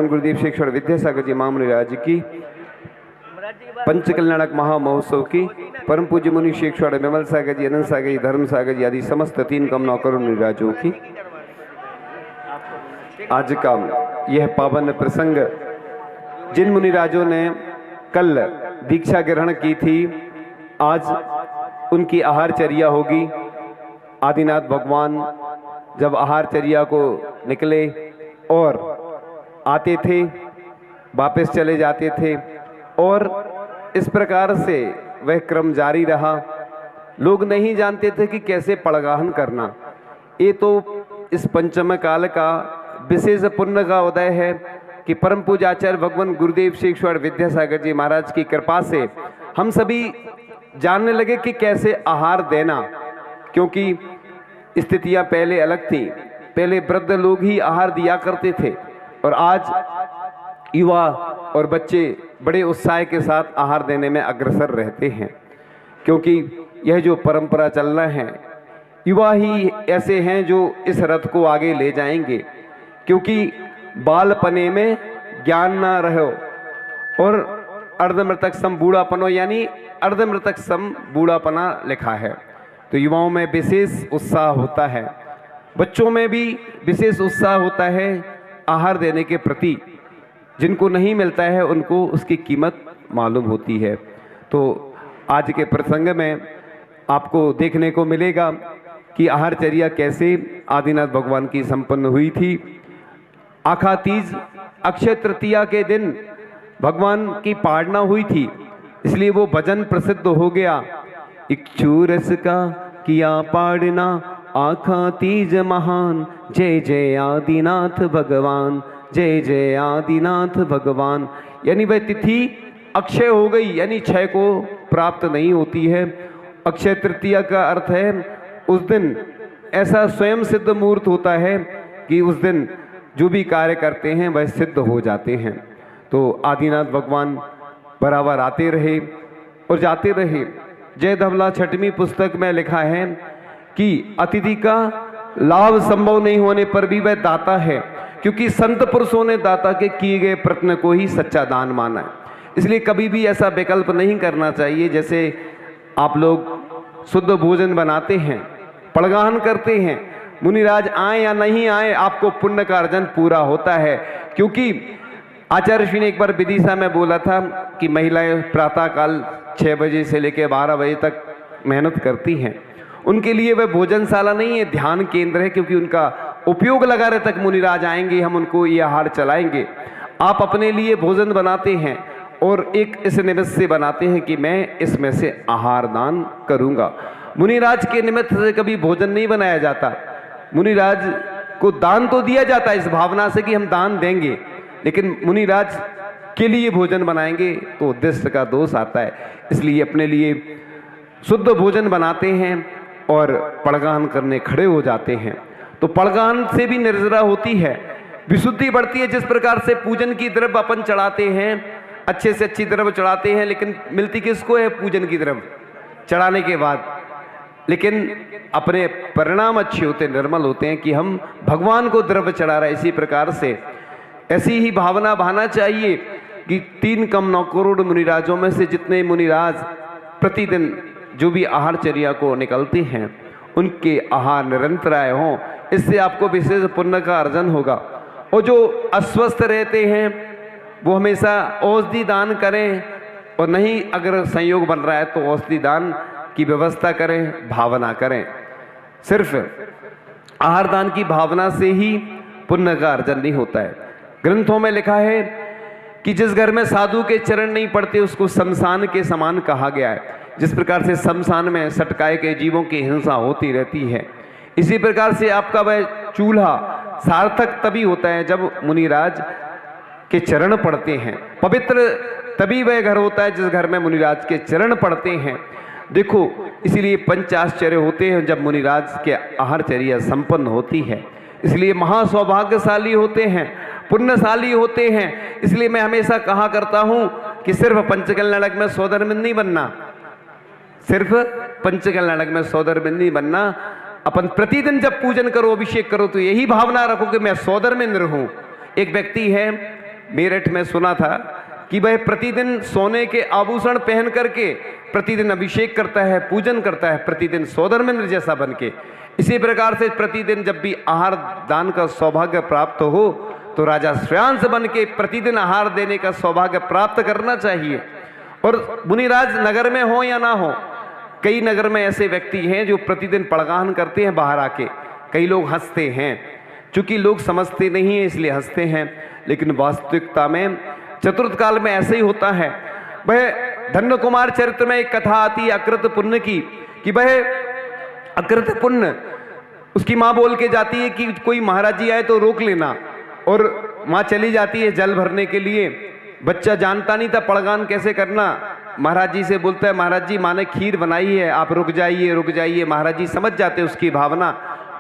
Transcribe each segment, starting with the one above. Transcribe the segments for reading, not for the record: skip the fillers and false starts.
भगवान गुरुदेव शिक्षण विद्यासागर जी महामुनिराज की पंचकल्याणक महामहोत्सव की परम पूज्य मुनि शिक्षण विमल सागर जी, अनंत सागर जी, धर्म सागर जी आदि समस्त 3 कमलों करुण मुनिराजों की आज का यह पावन प्रसंग, जिन मुनिराजों ने कल दीक्षा ग्रहण की थी, आज उनकी आहारचर्या होगी। आदिनाथ भगवान जब आहारचर्या को निकले और आते थे, वापस चले जाते थे और इस प्रकार से वह क्रम जारी रहा। लोग नहीं जानते थे कि कैसे पड़गाहन करना। ये तो इस पंचम काल का विशेष पुण्य का उदय है कि परम पूज्य आचार्य भगवान गुरुदेव श्री ईश्वर विद्यासागर जी महाराज की कृपा से हम सभी जानने लगे कि कैसे आहार देना, क्योंकि स्थितियां पहले अलग थी। पहले वृद्ध लोग ही आहार दिया करते थे और आज युवा और बच्चे बड़े उत्साह के साथ आहार देने में अग्रसर रहते हैं, क्योंकि यह जो परंपरा चलना है, युवा ही ऐसे हैं जो इस रथ को आगे ले जाएंगे, क्योंकि बालपने में ज्ञान ना रहो और अर्धमृतक सम बूढ़ापनो, यानी अर्धमृतक सम बूढ़ापना लिखा है। तो युवाओं में विशेष उत्साह होता है, बच्चों में भी विशेष उत्साह होता है आहार देने के प्रति। जिनको नहीं मिलता है उनको उसकी कीमत मालूम होती है। तो आज के प्रसंग में आपको देखने को मिलेगा कि आहारचर्या कैसे आदिनाथ भगवान की संपन्न हुई थी। आखा तीज अक्षय तृतीया के दिन भगवान की पारणा हुई थी, इसलिए वो भजन प्रसिद्ध हो गया। इक्षुरस का किया पाड़ना, आखा तीज महान, जय जय आदिनाथ भगवान, जय जय आदिनाथ भगवान। यानी वह तिथि अक्षय हो गई, यानी क्षय को प्राप्त नहीं होती है। अक्षय तृतीया का अर्थ है उस दिन ऐसा स्वयं सिद्ध मुहूर्त होता है कि उस दिन जो भी कार्य करते हैं वह सिद्ध हो जाते हैं। तो आदिनाथ भगवान बराबर आते रहे और जाते रहे। जय धवला छठवीं पुस्तक में लिखा है कि अतिथि का लाभ संभव नहीं होने पर भी वह दाता है, क्योंकि संत पुरुषों ने दाता के किए गए प्रयत्न को ही सच्चा दान माना है। इसलिए कभी भी ऐसा विकल्प नहीं करना चाहिए। जैसे आप लोग शुद्ध भोजन बनाते हैं, पड़गाहन करते हैं, मुनिराज आए या नहीं आए आपको पुण्य का अर्जन पूरा होता है। क्योंकि आचार्य श्री ने एक बार विदिशा में बोला था कि महिलाएं प्रातः काल 6 बजे से लेकर 12 बजे तक मेहनत करती हैं। उनके लिए वह भोजनशाला नहीं है, ध्यान केंद्र है, क्योंकि उनका उपयोग लगा रहे तक मुनिराज आएंगे, हम उनको ये आहार चलाएंगे। आप अपने लिए भोजन बनाते हैं और एक इस निमित्त से बनाते हैं कि मैं इसमें से आहार दान करूंगा। मुनिराज के निमित्त से कभी भोजन नहीं बनाया जाता। मुनिराज को दान तो दिया जाता है इस भावना से कि हम दान देंगे, लेकिन मुनिराज के लिए भोजन बनाएंगे तो उद्देश्य का दोष आता है। इसलिए अपने लिए शुद्ध भोजन बनाते हैं और पड़गाहन करने खड़े हो जाते हैं। तो पड़गाहन से भी निर्जरा होती है, विशुद्धि बढ़ती है। जिस प्रकार से पूजन की द्रव्य अपन चढ़ाते हैं, अच्छे से अच्छी द्रव्य चढ़ाते हैं, लेकिन मिलती किसको है पूजन की द्रव्य चढ़ाने के बाद, लेकिन अपने परिणाम अच्छे होते, निर्मल होते हैं कि हम भगवान को द्रव्य चढ़ा रहे। इसी प्रकार से ऐसी ही भावना बहाना चाहिए कि 3 कम 9 करोड़ मुनिराजों में से जितने मुनिराज प्रतिदिन जो भी आहारचर्या को निकलते हैं, उनके आहार निरंतराय हों। इससे आपको विशेष पुण्य का अर्जन होगा। और जो अस्वस्थ रहते हैं वो हमेशा औषधि दान करें, और नहीं अगर संयोग बन रहा है तो औषधि दान की व्यवस्था करें, भावना करें। सिर्फ आहार दान की भावना से ही पुण्य का अर्जन नहीं होता है। ग्रंथों में लिखा है कि जिस घर में साधु के चरण नहीं पड़ते उसको शमशान के समान कहा गया है। जिस प्रकार से शमशान में सटकाए के जीवों की हिंसा होती रहती है, इसी प्रकार से आपका वह चूल्हा सार्थक तभी होता है जब मुनिराज के चरण पड़ते हैं। पवित्र तभी वह घर होता है जिस घर में मुनिराज के चरण पड़ते हैं। देखो, इसीलिए पंचाश्चर्य होते हैं जब मुनिराज के आहारचर्या संपन्न होती है। इसलिए महासौभाग्यशाली होते हैं, पुण्यशाली होते हैं। इसलिए मैं हमेशा कहा करता हूं कि सिर्फ पंचकल्याणक में सौधर्मिंद नहीं बनना, सिर्फ पंचकल्याणक में सौधर्मिंद नहीं बनना। अपन प्रतिदिन जब पूजन करो, अभिषेक करो, तो यही भावना रखो कि मैं सौधर्मिंद रहूं। एक व्यक्ति है, मेरठ में सुना था कि वह प्रतिदिन सोने के आभूषण पहन करके प्रतिदिन अभिषेक करता है, पूजन करता है, प्रतिदिन सौधर्मेंद्र जैसा बन के। इसी प्रकार से प्रतिदिन जब भी आहार दान का सौभाग्य प्राप्त हो तो राजा श्रेयांश बन के प्रतिदिन आहार देने का सौभाग्य प्राप्त करना चाहिए। और मुनिराज नगर में हो या ना हो, कई नगर में ऐसे व्यक्ति हैं जो प्रतिदिन पड़गान करते हैं बाहर आके। कई लोग हंसते हैं, चूंकि लोग समझते नहीं हैं इसलिए हंसते हैं, लेकिन वास्तविकता में चतुर्थ काल में ऐसे ही होता है। वह धन्य कुमार चरित्र में एक कथा आती है अकृत पुण्य की, कि वह अकृत पुण्य उसकी माँ बोल के जाती है कि कोई महाराज जी आए तो रोक लेना, और माँ चली जाती है जल भरने के लिए। बच्चा जानता नहीं था पड़गान कैसे करना, महाराज जी से बोलता है महाराज जी माँ ने खीर बनाई है, आप रुक जाइए रुक जाइए। महाराज जी समझ जाते हैं उसकी भावना,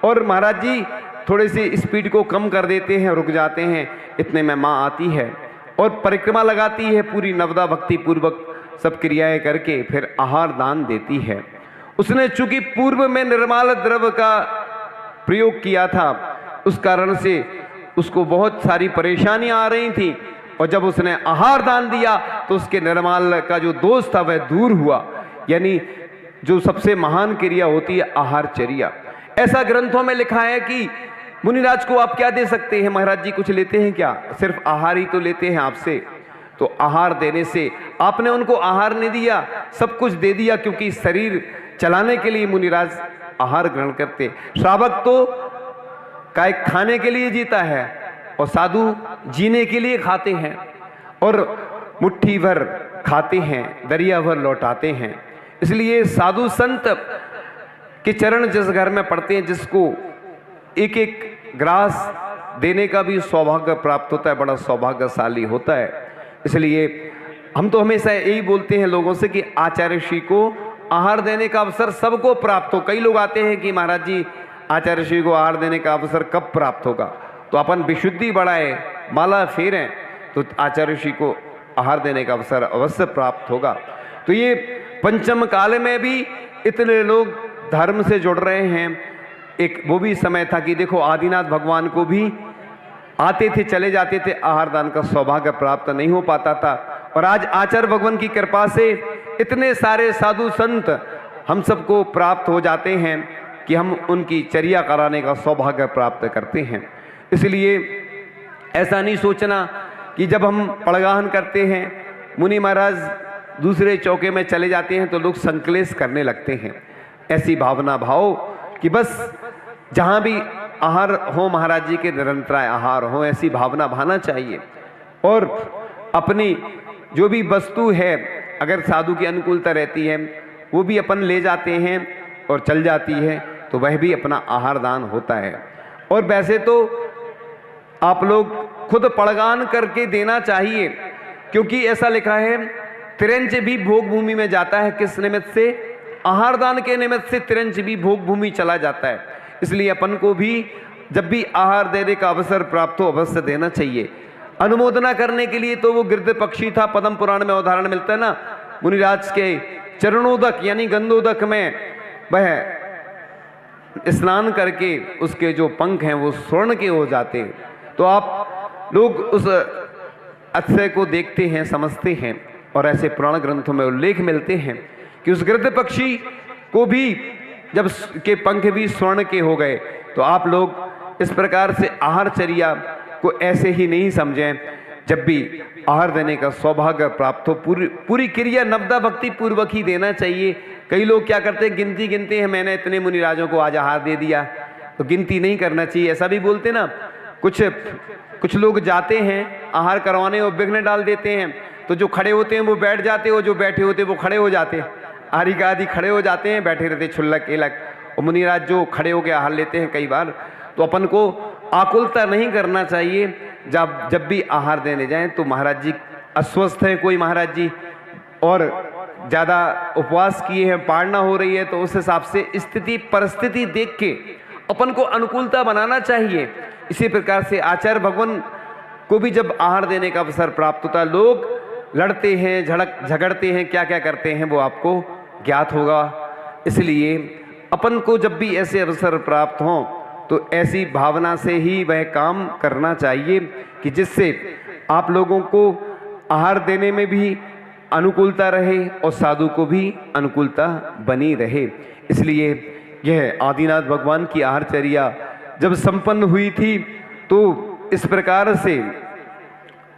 और महाराज जी थोड़ी सी स्पीड को कम कर देते हैं, रुक जाते हैं। इतने में माँ आती है और परिक्रमा लगाती है, पूरी नवदा भक्ति पूर्वक सब क्रियाएं करके फिर आहार दान देती है। उसने चूंकि पूर्व में निर्मल द्रव्य का प्रयोग किया था, उस कारण से उसको बहुत सारी परेशानियां आ रही थी, और जब उसने आहार दान दिया तो उसके निर्मल का जो दोष था वह दूर हुआ। यानी जो सबसे महान क्रिया होती है आहारचर्या। ऐसा ग्रंथों में लिखा है कि मुनिराज को आप क्या दे सकते हैं, महाराज जी कुछ लेते हैं क्या, सिर्फ आहार ही तो लेते हैं आपसे। तो आहार देने से आपने उनको आहार नहीं दिया, सब कुछ दे दिया, क्योंकि शरीर चलाने के लिए मुनिराज आहार ग्रहण करते। श्रावक तो काय खाने के लिए जीता है और साधु जीने के लिए खाते हैं, और मुट्ठी भर खाते हैं, दरिया भर लौटाते हैं। इसलिए साधु संत के चरण जिस घर में पड़ते हैं, जिसको एक एक ग्रास देने का भी सौभाग्य प्राप्त होता है, बड़ा सौभाग्यशाली होता है। इसलिए हम तो हमेशा यही बोलते हैं लोगों से कि आचार्य श्री को आहार देने का अवसर सबको प्राप्त हो। कई लोग आते हैं कि महाराज जी आचार्य श्री को आहार देने का अवसर कब प्राप्त होगा, तो अपन विशुद्धि बढ़ाए, माला फेरें, तो आचार्य श्री को आहार देने का अवसर अवश्य प्राप्त होगा। तो ये पंचम काल में भी इतने लोग धर्म से जुड़ रहे हैं। एक वो भी समय था कि देखो आदिनाथ भगवान को भी आते थे चले जाते थे, आहार दान का सौभाग्य प्राप्त नहीं हो पाता था, और आज आचार्य भगवान की कृपा से इतने सारे साधु संत हम सबको प्राप्त हो जाते हैं कि हम उनकी चर्या कराने का सौभाग्य प्राप्त करते हैं। इसलिए ऐसा नहीं सोचना कि जब हम पड़गाहन करते हैं मुनि महाराज दूसरे चौके में चले जाते हैं तो लोग संकलेश करने लगते हैं। ऐसी भावना भाव कि बस जहाँ भी आहार हो महाराज जी के निरंतराय आहार हो, ऐसी भावना भाना चाहिए। और अपनी जो भी वस्तु है अगर साधु की अनुकूलता रहती है वो भी अपन ले जाते हैं और चल जाती है, तो वह भी अपना आहार दान होता है। और वैसे तो आप लोग खुद पड़गान करके देना चाहिए, क्योंकि ऐसा लिखा है तिरंज भी भोग भूमि में जाता है। किस निमित्त से? आहार दान के निमित्त से तिरंज भी भोग भूमि चला जाता है। इसलिए अपन को भी जब भी आहार देने का अवसर प्राप्त हो अवश्य देना चाहिए। अनुमोदना करने के लिए तो वो गिरध पक्षी था, पद्म पुराण में उदाहरण मिलता है ना, मुनिराज के चरणोदक यानी गंधोदक में वह स्नान करके उसके जो पंख हैं वो स्वर्ण के हो जाते हैं। तो आप लोग उस अक्षय को देखते हैं, समझते हैं, और ऐसे पुराण ग्रंथों में उल्लेख मिलते हैं कि उस गिरध पक्षी को भी जब के पंख भी स्वर्ण के हो गए। तो आप लोग इस प्रकार से आहारचर्या को ऐसे ही नहीं समझें। जब भी आहार देने का सौभाग्य प्राप्त हो पूरी क्रिया नवदा भक्ति पूर्वक ही देना चाहिए। कई लोग क्या करते हैं, गिनती गिनते हैं, मैंने इतने मुनिराजों को आज आहार दे दिया, तो गिनती नहीं करना चाहिए। ऐसा भी बोलते ना, कुछ लोग जाते हैं आहार करवाने और विघ्न डाल देते हैं, तो जो खड़े होते हैं वो बैठ जाते हैं और जो बैठे होते हैं वो खड़े हो जाते हैं। आरी का आदि खड़े हो जाते हैं, बैठे रहते छुल्लक एलक। और मुनिराज जो खड़े होकर आहार लेते हैं कई बार, तो अपन को आकुलता नहीं करना चाहिए। जब भी आहार देने जाएं तो महाराज जी अस्वस्थ हैं कोई महाराज जी और ज़्यादा उपवास किए हैं, पारना हो रही है, तो उस हिसाब से स्थिति परिस्थिति देख के अपन को अनुकूलता बनाना चाहिए। इसी प्रकार से आचार्य भगवान को भी जब आहार देने का अवसर प्राप्त होता है, लोग लड़ते हैं, झगड़ते हैं, क्या क्या करते हैं वो आपको ज्ञात होगा। इसलिए अपन को जब भी ऐसे अवसर प्राप्त हों तो ऐसी भावना से ही वह काम करना चाहिए कि जिससे आप लोगों को आहार देने में भी अनुकूलता रहे और साधु को भी अनुकूलता बनी रहे। इसलिए यह आदिनाथ भगवान की आहारचर्या जब संपन्न हुई थी तो इस प्रकार से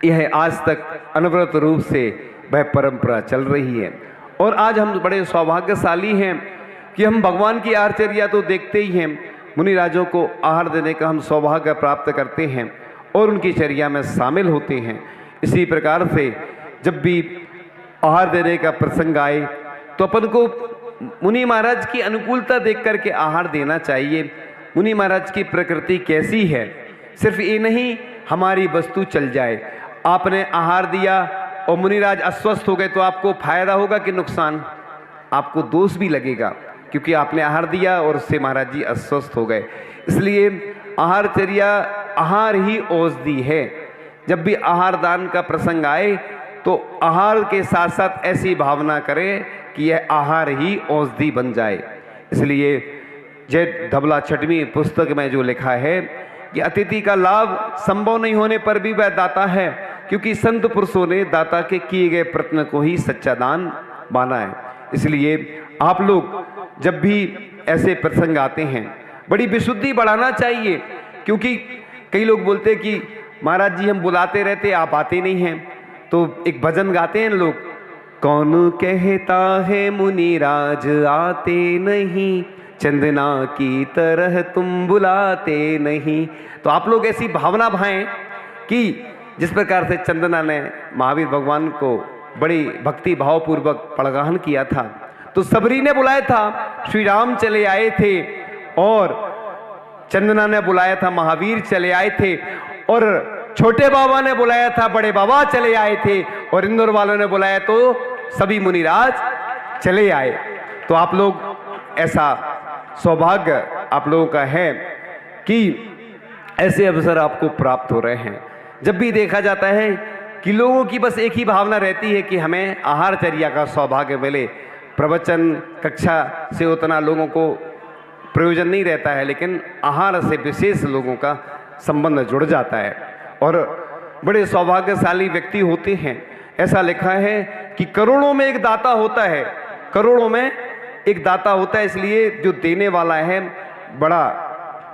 यह आज तक अनवरत रूप से वह परंपरा चल रही है। और आज हम बड़े सौभाग्यशाली हैं कि हम भगवान की आहारचर्या तो देखते ही हैं, मुनिराजों को आहार देने का हम सौभाग्य प्राप्त करते हैं और उनकी चर्या में शामिल होते हैं। इसी प्रकार से जब भी आहार देने का प्रसंग आए तो अपन को मुनि महाराज की अनुकूलता देख करके आहार देना चाहिए। मुनि महाराज की प्रकृति कैसी है, सिर्फ ये नहीं हमारी वस्तु चल जाए। आपने आहार दिया और मुनिराज अस्वस्थ हो गए तो आपको फायदा होगा कि नुकसान? आपको दोष भी लगेगा, क्योंकि आपने आहार दिया और उससे महाराज जी अस्वस्थ हो गए। इसलिए आहारचर्या, आहार ही औषधि है। जब भी आहार दान का प्रसंग आए तो आहार के साथ साथ ऐसी भावना करें कि यह आहार ही औषधि बन जाए। इसलिए जय धबला छठवीं पुस्तक में जो लिखा है कि अतिथि का लाभ संभव नहीं होने पर भी वह दाता है, क्योंकि संत पुरुषों ने दाता के किए गए प्रयत्न को ही सच्चा दान माना है। इसलिए आप लोग जब भी ऐसे प्रसंग आते हैं बड़ी विशुद्धि बढ़ाना चाहिए, क्योंकि कई लोग बोलते हैं कि महाराज जी हम बुलाते रहते आप आते नहीं हैं। तो एक भजन गाते हैं लोग, कौन कहता है मुनिराज आते नहीं, चंदना की तरह तुम बुलाते नहीं। तो आप लोग ऐसी भावना भाएं कि जिस प्रकार से चंदना ने महावीर भगवान को बड़ी भक्ति भावपूर्वक पड़गाहन किया था, तो सबरी ने बुलाया था, श्री राम चले आए थे, और चंदना ने बुलाया था, महावीर चले आए थे, और छोटे बाबा ने बुलाया था, बड़े बाबा चले आए थे, और इंदौर वालों ने बुलाया तो सभी मुनिराज चले आए। तो आप लोग ऐसा सौभाग्य आप लोगों का है कि ऐसे अवसर आपको प्राप्त हो रहे हैं। जब भी देखा जाता है कि लोगों की बस एक ही भावना रहती है कि हमें आहारचर्या का सौभाग्य मिले, प्रवचन कक्षा से उतना लोगों को प्रयोजन नहीं रहता है, लेकिन आहार से विशेष लोगों का संबंध जुड़ जाता है और बड़े सौभाग्यशाली व्यक्ति होते हैं। ऐसा लिखा है कि करोड़ों में एक दाता होता है, करोड़ों में एक दाता होता है। इसलिए जो देने वाला है बड़ा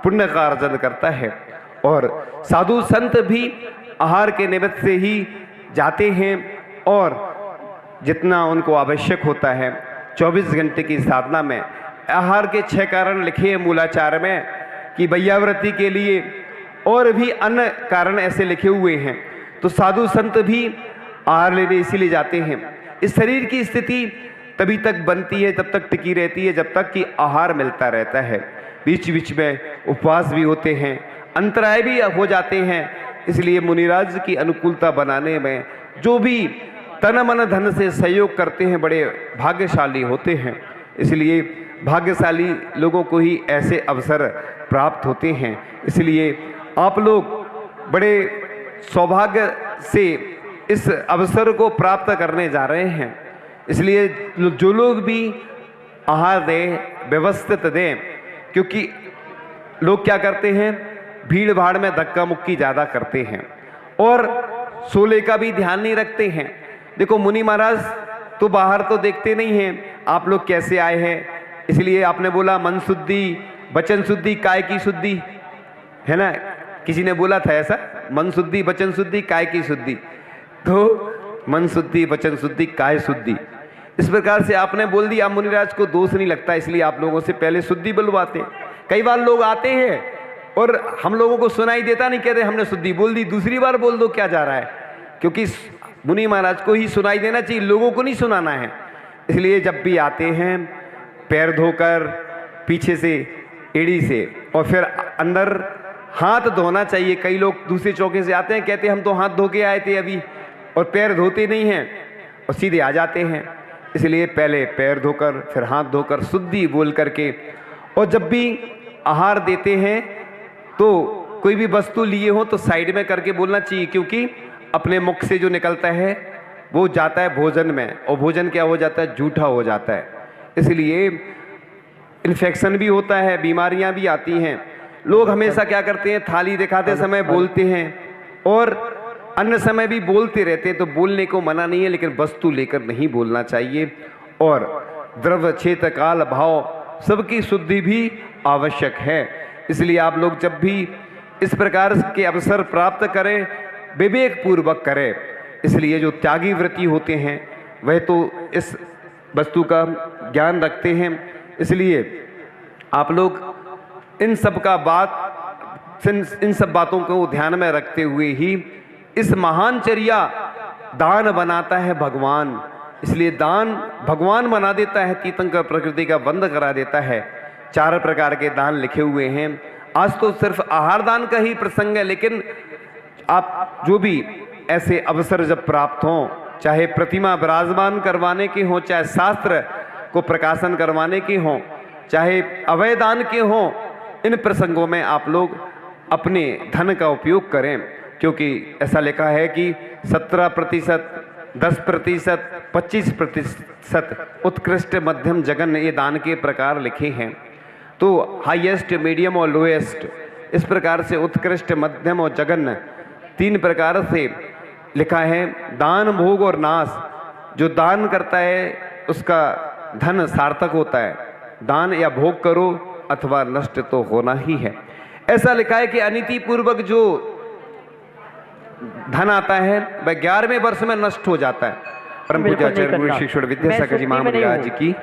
पुण्य का अर्जन करता है। और साधु संत भी आहार के निमित्त से ही जाते हैं और जितना उनको आवश्यक होता है 24 घंटे की साधना में आहार के 6 कारण लिखे हैं मूलाचार में कि वैयावृत्ति के लिए, और भी अन्य कारण ऐसे लिखे हुए हैं। तो साधु संत भी आहार लेने इसीलिए जाते हैं। इस शरीर की स्थिति तभी तक बनती है, तब तक टिकी रहती है जब तक कि आहार मिलता रहता है। बीच बीच में उपवास भी होते हैं, अंतराय भी हो जाते हैं। इसलिए मुनिराज की अनुकूलता बनाने में जो भी तन मन धन से सहयोग करते हैं बड़े भाग्यशाली होते हैं। इसलिए भाग्यशाली लोगों को ही ऐसे अवसर प्राप्त होते हैं। इसलिए आप लोग बड़े सौभाग्य से इस अवसर को प्राप्त करने जा रहे हैं। इसलिए जो लोग भी आहार दें व्यवस्थित दें, क्योंकि लोग क्या करते हैं भीड़ भाड़ में धक्का मुक्की ज़्यादा करते हैं और सोले का भी ध्यान नहीं रखते हैं। देखो मुनि महाराज तो बाहर तो देखते नहीं हैं आप लोग कैसे आए हैं, इसलिए आपने बोला मन शुद्धि वचन शुद्धि काय की शुद्धि, है ना? किसी ने बोला था ऐसा, मन शुद्धि वचन शुद्धि काय की शुद्धि। तो मन शुद्धि वचन शुद्धि काय शुद्धि, इस प्रकार से आपने बोल दिया। मुनिराज को दोष नहीं लगता, इसलिए आप लोगों से पहले शुद्धि बुलवाते। कई बार लोग आते हैं और हम लोगों को सुनाई देता नहीं, कहते हमने शुद्धि बोल दी, दूसरी बार बोल दो क्या जा रहा है, क्योंकि मुनि महाराज को ही सुनाई देना चाहिए, लोगों को नहीं सुनाना है। इसलिए जब भी आते हैं पैर धोकर पीछे से एड़ी से और फिर अंदर हाथ धोना चाहिए। कई लोग दूसरे चौके से आते हैं, कहते हम तो हाथ धो के आए थे अभी, और पैर धोते नहीं हैं और सीधे आ जाते हैं। इसलिए पहले पैर धोकर फिर हाथ धोकर शुद्धि बोल करके, और जब भी आहार देते हैं तो कोई भी वस्तु लिए हो तो साइड में करके बोलना चाहिए, क्योंकि अपने मुख से जो निकलता है वो जाता है भोजन में, और भोजन क्या हो जाता है जूठा हो जाता है। इसलिए इन्फेक्शन भी होता है, बीमारियां भी आती हैं। लोग हमेशा क्या करते हैं थाली दिखाते समय बोलते हैं और अन्य समय भी बोलते रहते हैं, तो बोलने को मना नहीं है, लेकिन वस्तु लेकर नहीं बोलना चाहिए। और द्रव्य क्षेत्र काल भाव सबकी शुद्धि भी आवश्यक है। इसलिए आप लोग जब भी इस प्रकार के अवसर प्राप्त करें, विवेक पूर्वक करें। इसलिए जो त्यागी वृत्ति होते हैं वह तो इस वस्तु का ज्ञान रखते हैं। इसलिए आप लोग इन सब बातों को ध्यान में रखते हुए ही इस महान चर्या दान बनाता है भगवान। इसलिए दान भगवान बना देता है, तीर्थंकर प्रकृति का बंद करा देता है। 4 प्रकार के दान लिखे हुए हैं। आज तो सिर्फ आहार दान का ही प्रसंग है, लेकिन आप जो भी ऐसे अवसर जब प्राप्त हों, चाहे प्रतिमा विराजमान करवाने के हों, चाहे शास्त्र को प्रकाशन करवाने के हों, चाहे अवय दान के हों, इन प्रसंगों में आप लोग अपने धन का उपयोग करें। क्योंकि ऐसा लिखा है कि 17%, 10%, 25% उत्कृष्ट मध्यम जघन, ये दान के प्रकार लिखे हैं। तो हाईएस्ट, मीडियम और लोएस्ट, इस प्रकार से उत्कृष्ट, मध्यम और जघन 3 प्रकार से लिखा है। दान, भोग और नाश। जो दान करता है उसका धन सार्थक होता है। दान या भोग करो अथवा नष्ट तो होना ही है। ऐसा लिखा है कि अनीति पूर्वक जो धन आता है वह 11वें वर्ष में नष्ट हो जाता है। परम पूज्य आचार्य गुरु शिष्य विद्यासागर जी महाराज की